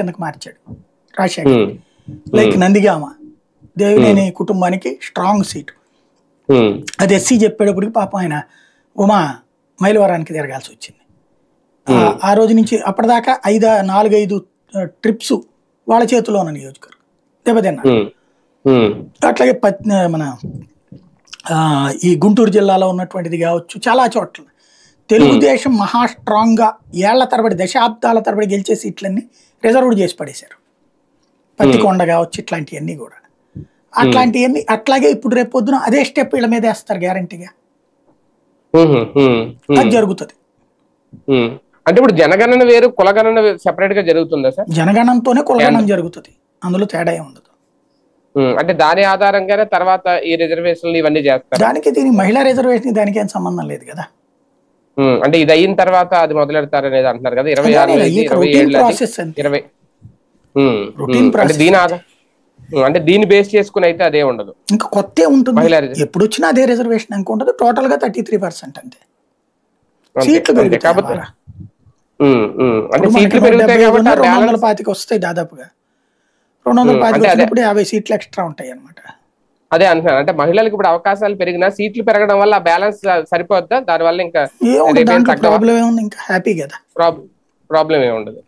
కిందకి మార్చాడు రాజశేఖర్. లైక్ నందిగామ దేవినేని కుటుంబానికి స్ట్రాంగ్ సీటు. అది ఎస్సీ చెప్పేటప్పటికి పాపం ఆయన ఉమా మైలవరానికి తిరగాల్సి వచ్చింది. ఆ రోజు నుంచి అప్పటిదాకా 4-5 ట్రిప్స్ వాళ్ళ చేతిలో ఉన్న నియోజకవర్గం దెబ్బతిన్నారు. అట్లాగే మన ఈ గుంటూరు జిల్లాలో ఉన్నటువంటిది కావచ్చు, చాలా చోట్ల తెలుగుదేశం మహా స్ట్రాంగ్ గా ఏళ్ల తరబడి దశాబ్దాల తరబడి గెలిచే సీట్లన్నీ రిజర్వ్డ్ చేసి పడేశారు. పత్తికొండ కావచ్చు, ఇట్లాంటివన్నీ కూడా అట్లాంటివన్నీ అట్లాగే ఇప్పుడు రేపు పొద్దున అదే స్టెప్ వీళ్ళ మీద వేస్తారు గ్యారంటీగా. అది జరుగుతుంది. అంటే ఇప్పుడు జనగణన వేరు, కులగణన సెపరేట్ గా జరుగుతుందా సార్? జనగణంతోనే కులగణన జరుగుతుంది, అందులో తేడా ఉండదు. అంటే దాని ఆధారంగానే తర్వాత ఈ రిజర్వేషన్లు ఇవన్నీ చేస్తారు. దానికి దీని మహిళా రిజర్వేషన్ దానికి ఏం సంబంధం లేదు కదా. అంటే ఇది అయిన తర్వాత అది మొదలెడతారు అనేది అంటున్నారు కదా. 26 అంటే దీన్ని బేస్ చేసుకుని అయితే అదే ఉండదు, ఇంకా కొత్త ఉంటుంది. ఎప్పుడు వచ్చినా అదే రిజర్వేషన్ ఇంకా ఉండదు. టోటల్ గా 33% అంతే. సీట్లు పెరుగుతాయి కాబట్టి అంటే సీట్లు పెరుగుతాయి కాబట్టి 225 వస్తాయి దాదాపుగా. 225 వచ్చినప్పుడు 50 సీట్లు ఎక్స్ట్రా ఉంటాయి అన్నమాట. అదే అంటున్నాను, అంటే మహిళలకు ఇప్పుడు అవకాశాలు పెరిగినా సీట్లు పెరగడం వల్ల బ్యాలెన్స్ సరిపోద్దా? దాని వల్ల ఇంకా ప్రాబ్లం ఏముంది, ఇంకా హ్యాపీ కదా, ప్రాబ్లం ఏమి ఉండదు.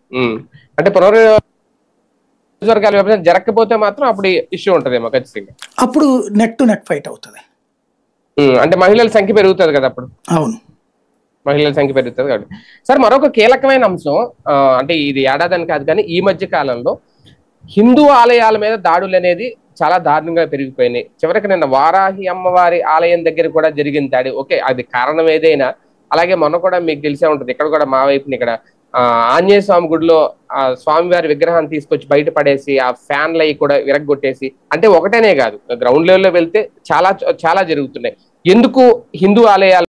అంటే పునర్వర్గాల విభజన జరగకపోతే మాత్రం అప్పుడు ఇష్యూ ఉంటదేమో ఖచ్చితంగా. అప్పుడు నెక్ టు నెక్ ఫైట్ అవుతుంది. అంటే మహిళల సంఖ్య పెరుగుతుంది కదా అప్పుడు. అవును, మహిళల సంఖ్య పెరుగుతుంది కాబట్టి. సార్ మరొక కీలకమైన అంశం, అంటే ఇది ఏడాదని కాదు కానీ ఈ మధ్య కాలంలో హిందూ ఆలయాల మీద దాడులు అనేది చాలా దారుణంగా పెరిగిపోయినాయి. చివరికి నిన్న వారాహి అమ్మవారి ఆలయం దగ్గర కూడా జరిగిన దాడి. ఓకే, అది కారణం ఏదైనా, అలాగే మొన్న కూడా మీకు తెలిసే ఉంటుంది, ఇక్కడ కూడా మా వైపుని ఇక్కడ ఆంజనేయ స్వామి గుడిలో ఆ స్వామివారి విగ్రహాన్ని తీసుకొచ్చి బయట పడేసి ఆ ఫ్యాన్లు అవి కూడా విరగొట్టేసి, అంటే ఒకటేనే కాదు గ్రౌండ్ లెవెల్లో వెళ్తే చాలా చాలా జరుగుతున్నాయి. ఎందుకు హిందూ ఆలయాలు